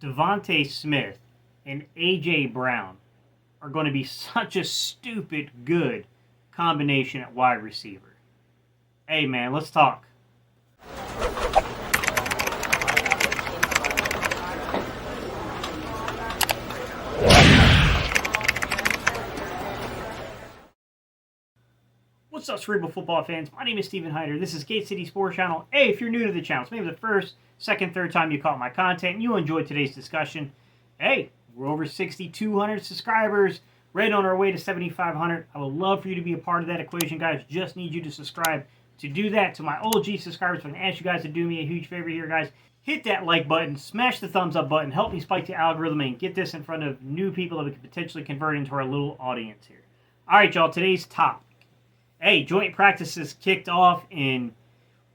Devonta Smith and A.J. Brown are going to be such a stupid good combination at wide receiver. Hey, man, let's talk. What's up, Cerebral Football fans? My name is Steven Hyder. This is Gate City Sports Channel. Hey, if you're new to the channel, so maybe the first, second, third time you caught my content and you enjoyed today's discussion, hey, we're over 6,200 subscribers, right on our way to 7,500. I would love for you to be a part of that equation, guys. Just need you to subscribe. To do that, to my OG subscribers, I'm going to ask you guys to do me a huge favor here, guys. Hit that like button, smash the thumbs up button, help me spike the algorithm and get this in front of new people that we can potentially convert into our little audience here. All right, y'all, today's topic. Hey, joint practices kicked off in,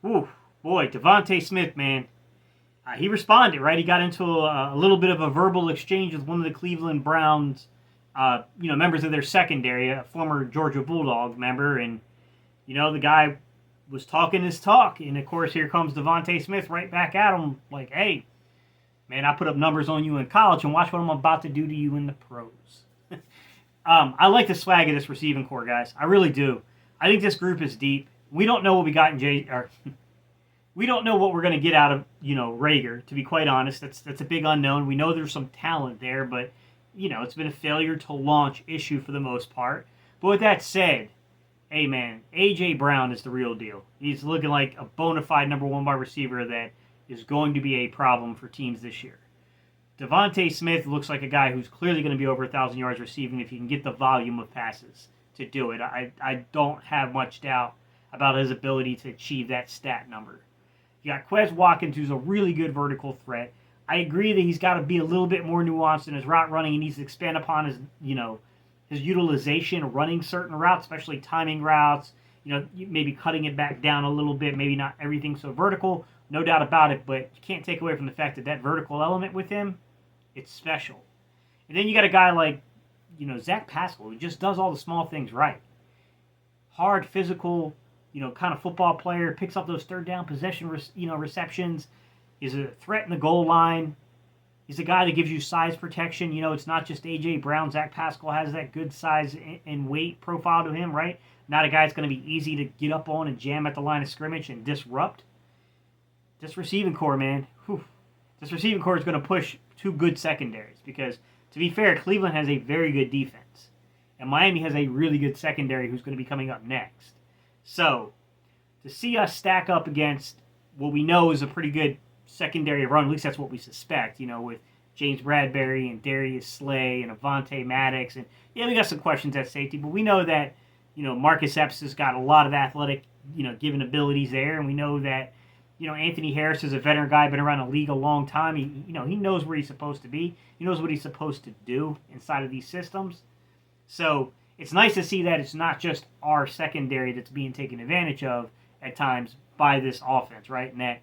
Devonta Smith, man. He responded, right? He got into a little bit of a verbal exchange with one of the Cleveland Browns, members of their secondary, a former Georgia Bulldog member, and, the guy was talking his talk, and of course, here comes Devonta Smith right back at him, like, hey, man, I put up numbers on you in college, and watch what I'm about to do to you in the pros. I like the swag of this receiving core, guys. I really do. I think this group is deep. We don't know what we got in we don't know what we're going to get out of, Rager, to be quite honest. That's a big unknown. We know there's some talent there, but, it's been a failure to launch issue for the most part. But with that said, hey, man, A.J. Brown is the real deal. He's looking like a bona fide number one wide receiver that is going to be a problem for teams this year. Devonta Smith looks like a guy who's clearly going to be over 1,000 yards receiving if he can get the volume of passes to do it. I don't have much doubt about his ability to achieve that stat number. You got Quez Watkins, who's a really good vertical threat. I agree that he's got to be a little bit more nuanced in his route running. He needs to expand upon his, his utilization, running certain routes, especially timing routes. Maybe cutting it back down a little bit. Maybe not everything so vertical. No doubt about it, but you can't take away from the fact that vertical element with him, it's special. And then you got a guy like, Zach Pascal, who just does all the small things right. Hard, physical, kind of football player, picks up those third down possession, receptions, is a threat in the goal line. He's a guy that gives you size protection. It's not just A.J. Brown. Zach Pascal has that good size and weight profile to him, right? Not a guy that's going to be easy to get up on and jam at the line of scrimmage and disrupt. This receiving core, man, this receiving core is going to push two good secondaries because, to be fair, Cleveland has a very good defense. And Miami has a really good secondary who's going to be coming up next. So, to see us stack up against what we know is a pretty good secondary run, at least that's what we suspect, with James Bradbury and Darius Slay and Avonte Maddox. And, yeah, we got some questions at safety, but we know that, Marcus Epps has got a lot of athletic, given abilities there. And we know that, Anthony Harris is a veteran guy, been around the league a long time. He knows where he's supposed to be. He knows what he's supposed to do inside of these systems. So it's nice to see that it's not just our secondary that's being taken advantage of at times by this offense, right? And that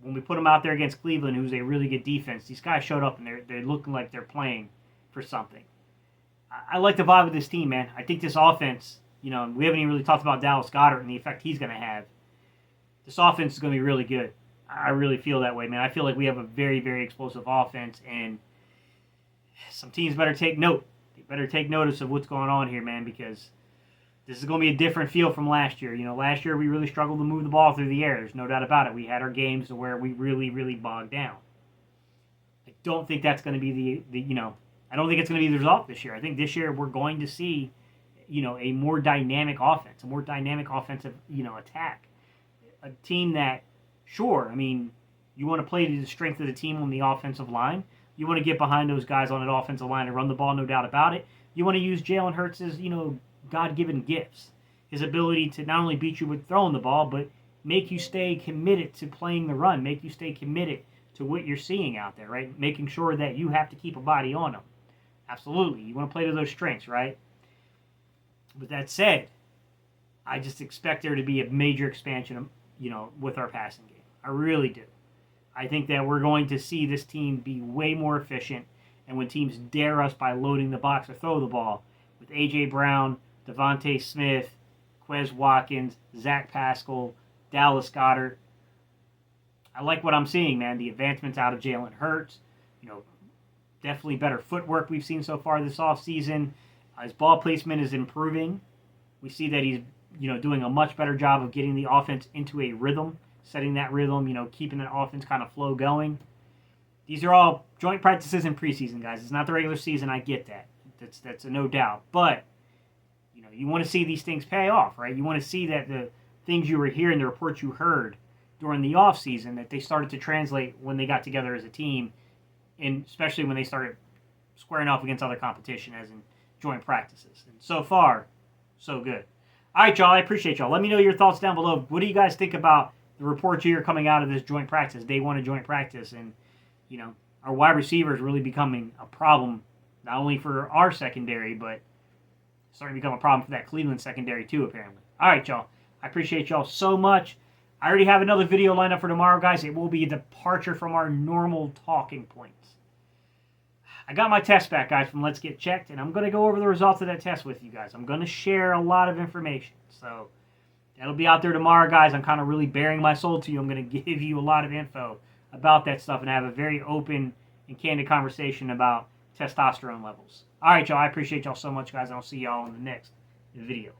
when we put them out there against Cleveland, who's a really good defense, these guys showed up and they're looking like they're playing for something. I like the vibe of this team, man. I think this offense, we haven't even really talked about Dallas Goedert and the effect he's going to have. This offense is going to be really good. I really feel that way, man. I feel like we have a very, very explosive offense, and some teams better take note. They better take notice of what's going on here, man, because this is going to be a different feel from last year. Last year we really struggled to move the ball through the air. There's no doubt about it. We had our games where we really, really bogged down. I don't think that's going to be I don't think it's going to be the result this year. I think this year we're going to see, a more dynamic offense, a more dynamic offensive, attack. A team that, sure, you want to play to the strength of the team on the offensive line. You want to get behind those guys on that offensive line and run the ball, no doubt about it. You want to use Jalen Hurts' God-given gifts. His ability to not only beat you with throwing the ball, but make you stay committed to playing the run, make you stay committed to what you're seeing out there, right? Making sure that you have to keep a body on them. Absolutely. You want to play to those strengths, right? With that said, I just expect there to be a major expansion, with our passing game. I really do. I think that we're going to see this team be way more efficient, and when teams dare us by loading the box or throw the ball, with A.J. Brown, Devonta Smith, Quez Watkins, Zach Pascal, Dallas Goedert, I like what I'm seeing, man. The advancements out of Jalen Hurts, You know, definitely better footwork we've seen so far this offseason. His ball placement is improving. We see that he's, doing a much better job of getting the offense into a rhythm, setting that rhythm, keeping that offense kind of flow going. These are all joint practices in preseason, guys. It's not the regular season. I get that. That's a no doubt. But, you want to see these things pay off, right? You want to see that the things you were hearing, the reports you heard during the offseason, that they started to translate when they got together as a team, and especially when they started squaring off against other competition, as in joint practices. And so far, so good. All right, y'all. I appreciate y'all. Let me know your thoughts down below. What do you guys think about the reports you hear coming out of this joint practice, day one of joint practice? And, our wide receivers really becoming a problem, not only for our secondary, but starting to become a problem for that Cleveland secondary too, apparently. All right, y'all. I appreciate y'all so much. I already have another video lined up for tomorrow, guys. It will be a departure from our normal talking points. I got my test back, guys, from Let's Get Checked, and I'm going to go over the results of that test with you guys. I'm going to share a lot of information. So that'll be out there tomorrow, guys. I'm kind of really bearing my soul to you. I'm going to give you a lot of info about that stuff and have a very open and candid conversation about testosterone levels. All right, y'all. I appreciate y'all so much, guys, and I'll see y'all in the next video.